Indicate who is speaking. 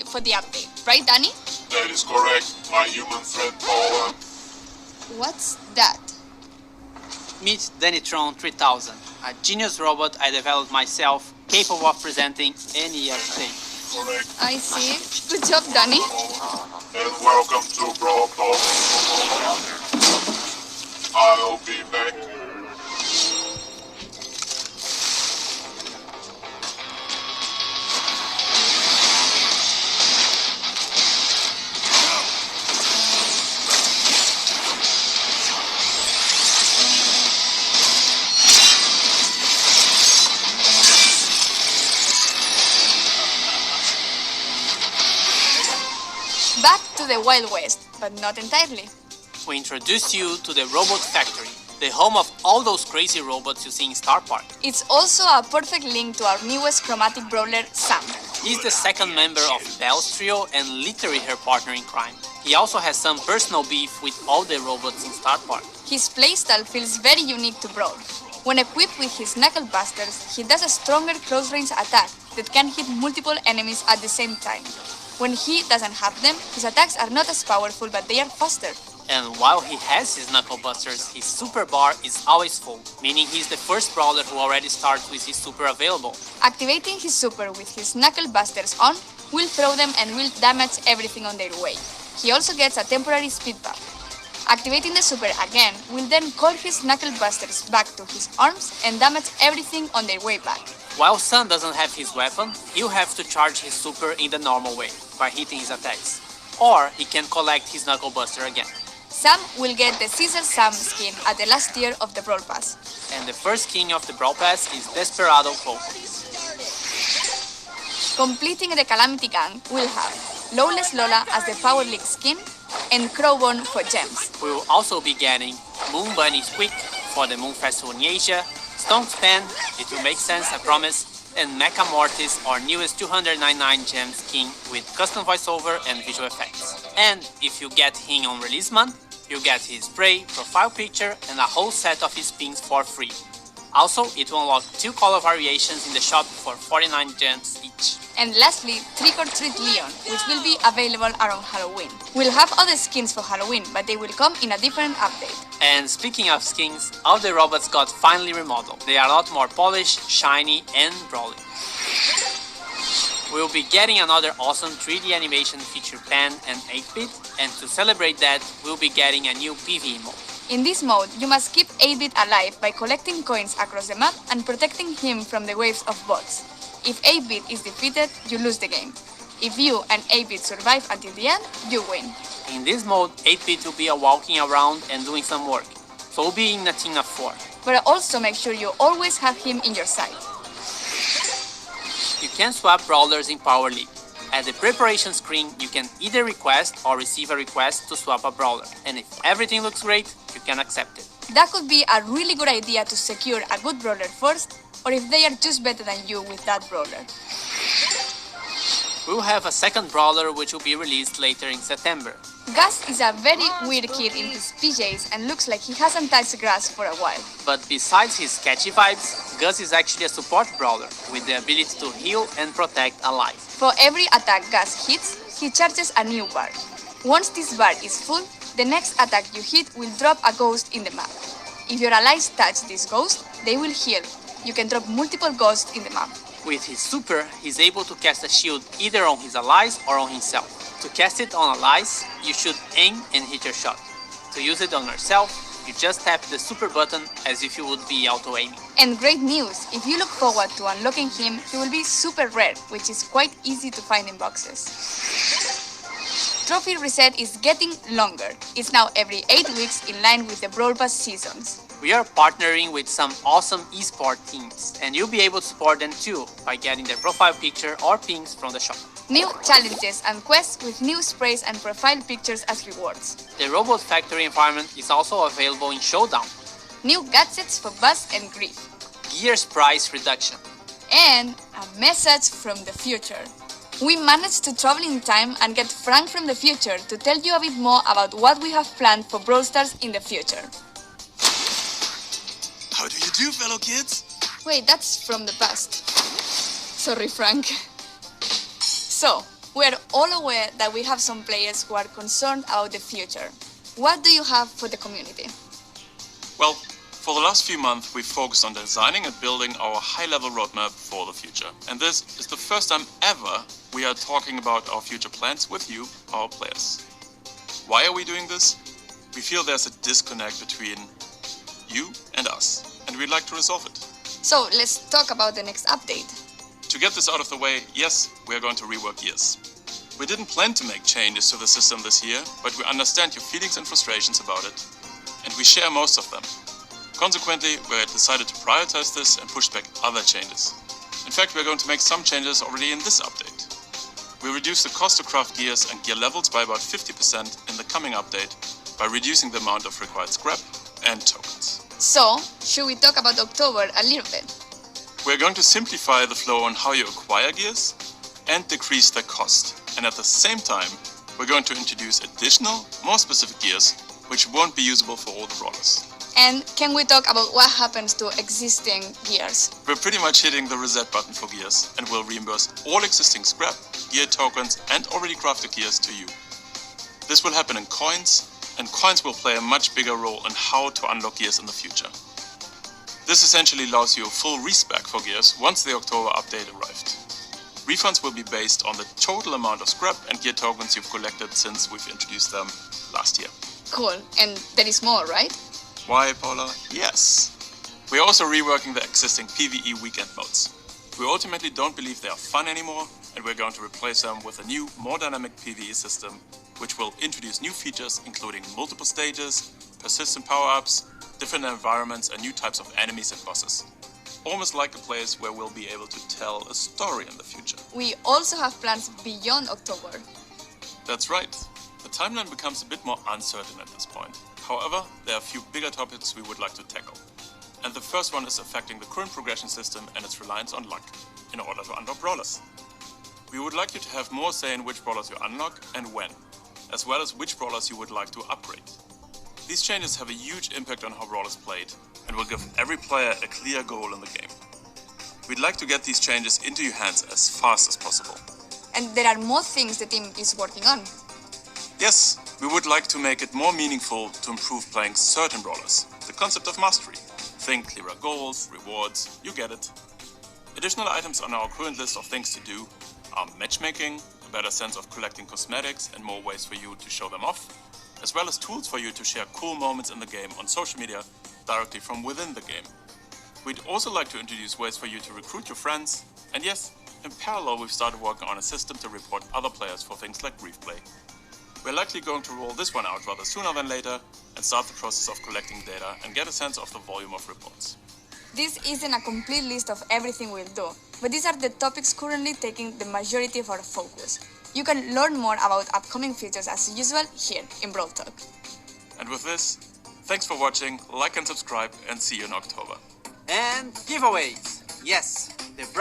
Speaker 1: for the update, right, Danny?
Speaker 2: That is correct, my human friend Paula.
Speaker 1: What's that?
Speaker 3: Meet Dannytron 3000, a genius robot I developed myself, capable of presenting any update.
Speaker 2: Correct.
Speaker 1: I see. Good job, Danny.
Speaker 2: And welcome to Brawl Talk. I'll be back.
Speaker 1: Back to the Wild West, but not entirely.
Speaker 3: We introduce you to the Robot Factory, the home of all those crazy robots you see in Star Park.
Speaker 1: It's also a perfect link to our newest chromatic brawler, Sam.
Speaker 3: He's the second member of Belle's trio and literally her partner in crime. He also has some personal beef with all the robots in Star Park.
Speaker 1: His playstyle feels very unique to Brawl. When equipped with his Knuckle Busters, he does a stronger close-range attack that can hit multiple enemies at the same time. When he doesn't have them, his attacks are not as powerful, but they are faster.
Speaker 3: And while he has his Knuckle Busters, his super bar is always full, meaning he's the first brawler who already starts with his super available.
Speaker 1: Activating his super with his Knuckle Busters on will throw them and will damage everything on their way. He also gets a temporary speed buff. Activating the super again will then call his Knuckle Busters back to his arms and damage everything on their way back.
Speaker 3: While Sun doesn't have his weapon, he'll have to charge his super in the normal way, by hitting his attacks. Or he can collect his Knuckle Buster again.
Speaker 1: Sam will get the Caesar Sam skin at the last tier of the Brawl Pass.
Speaker 3: And the first king of the Brawl Pass is Desperado Pope.
Speaker 1: Completing the Calamity Gang will have Lawless Lola as the Power League skin and Crowbone for gems.
Speaker 3: We will also be getting Moon Bunny Squeak for the Moon Festival in Asia, Stone's Pen, it will make sense, I promise, and Mecha Mortis, our newest 299 gems skin with custom voiceover and visual effects. And if you get him on release month, you get his spray, profile picture, and a whole set of his pins for free. Also, it will unlock 2 color variations in the shop for 49 gems each.
Speaker 1: And lastly, Trick or Treat Leon, which will be available around Halloween. We'll have other skins for Halloween, but they will come in a different update.
Speaker 3: And speaking of skins, all the robots got finally remodeled. They are a lot more polished, shiny, and brawly. We'll be getting another awesome 3D animation feature Pan and 8-bit, and to celebrate that, we'll be getting a new PvE mode.
Speaker 1: In this mode, you must keep 8-bit alive by collecting coins across the map and protecting him from the waves of bots. If 8-bit is defeated, you lose the game. If you and 8-bit survive until the end, you win.
Speaker 3: In this mode, 8-bit will be walking around and doing some work, so we'll be in a team of 4.
Speaker 1: But also make sure you always have him in your sight.
Speaker 3: You can swap brawlers in Power League. At the preparation screen, you can either request or receive a request to swap a brawler, and if everything looks great, you can accept it.
Speaker 1: That could be a really good idea to secure a good brawler first, or if they are just better than you with that brawler.
Speaker 3: We'll have a second brawler which will be released later in September.
Speaker 1: Gus is a very weird kid in his PJs and looks like he hasn't touched grass for a while.
Speaker 3: But besides his catchy vibes, Gus is actually a support brawler with the ability to heal and protect alive.
Speaker 1: For every attack Gus hits, he charges a new bar. Once this bar is full, the next attack you hit will drop a ghost in the map. If your allies touch this ghost, they will heal. You can drop multiple ghosts in the map.
Speaker 3: With his super, he's able to cast a shield either on his allies or on himself. To cast it on allies, you should aim and hit your shot. To use it on yourself, you just tap the super button as if you would be auto-aiming.
Speaker 1: And great news, if you look forward to unlocking him, he will be super rare, which is quite easy to find in boxes. Trophy reset is getting longer. It's now every 8 weeks in line with the Brawl Pass seasons.
Speaker 3: We are partnering with some awesome esport teams, and you'll be able to support them too by getting their profile picture or pins from the shop.
Speaker 1: New challenges and quests with new sprays and profile pictures as rewards.
Speaker 3: The Robot Factory environment is also available in Showdown.
Speaker 1: New gadgets for Buzz and Grief.
Speaker 3: Gears price reduction.
Speaker 1: And a message from the future. We managed to travel in time and get Frank from the future to tell you a bit more about what we have planned for Brawl Stars in the future.
Speaker 4: How do you do, fellow kids?
Speaker 1: Wait, that's from the past. Sorry, Frank. So, We are all aware that we have some players who are concerned about the future. What do you have for the community?
Speaker 5: Well, for the last few months, we've focused on designing and building our high-level roadmap for the future. And this is the first time ever we are talking about our future plans with you, our players. Why are we doing this? We feel there's a disconnect between you and us, and we'd like to resolve it.
Speaker 1: So let's talk about the next update.
Speaker 5: To get this out of the way, yes, we are going to rework gears. We didn't plan to make changes to the system this year, but we understand your feelings and frustrations about it, and we share most of them. Consequently, we decided to prioritize this and push back other changes. In fact, we're going to make some changes already in this update. We reduce the cost to craft gears and gear levels by about 50% in the coming update by reducing the amount of required scrap and tokens.
Speaker 1: So, should we talk about October a little bit?
Speaker 5: We're going to simplify the flow on how you acquire gears and decrease their cost. And at the same time, we're going to introduce additional, more specific gears which won't be usable for all the brawlers.
Speaker 1: And can we talk about what happens to existing gears?
Speaker 5: We're pretty much hitting the reset button for gears and will reimburse all existing scrap, gear tokens and already crafted gears to you. This will happen in coins, and coins will play a much bigger role in how to unlock gears in the future. This essentially allows you a full respec for gears once the October update arrived. Refunds will be based on the total amount of scrap and gear tokens you've collected since we've introduced them last year.
Speaker 1: Cool, and there is more, right?
Speaker 5: Why, Paula? Yes. We're also reworking the existing PvE weekend modes. We ultimately don't believe they are fun anymore, and we're going to replace them with a new, more dynamic PvE system, which will introduce new features including multiple stages, persistent power-ups, different environments and new types of enemies and bosses. Almost like a place where we'll be able to tell a story in the future.
Speaker 1: We also have plans beyond October.
Speaker 5: That's right. The timeline becomes a bit more uncertain at this point. However, there are a few bigger topics we would like to tackle. And the first one is affecting the current progression system and its reliance on luck in order to unlock brawlers. We would like you to have more say in which brawlers you unlock and when, as well as which brawlers you would like to upgrade. These changes have a huge impact on how Brawl is played and will give every player a clear goal in the game. We'd like to get these changes into your hands as fast as possible.
Speaker 1: And there are more things the team is working on.
Speaker 5: Yes, we would like to make it more meaningful to improve playing certain brawlers. The concept of mastery. Think clearer goals, rewards, you get it. Additional items on our current list of things to do are matchmaking, a better sense of collecting cosmetics and more ways for you to show them off, as well as tools for you to share cool moments in the game on social media directly from within the game. We'd also like to introduce ways for you to recruit your friends, and yes, in parallel we've started working on a system to report other players for things like grief play. We're likely going to roll this one out rather sooner than later and start the process of collecting data and get a sense of the volume of reports.
Speaker 1: This isn't a complete list of everything we'll do, but these are the topics currently taking the majority of our focus. You can learn more about upcoming features as usual here in Brawl Talk.
Speaker 5: And with this, thanks for watching, like and subscribe, and see you in October.
Speaker 3: And giveaways. Yes, the Brawl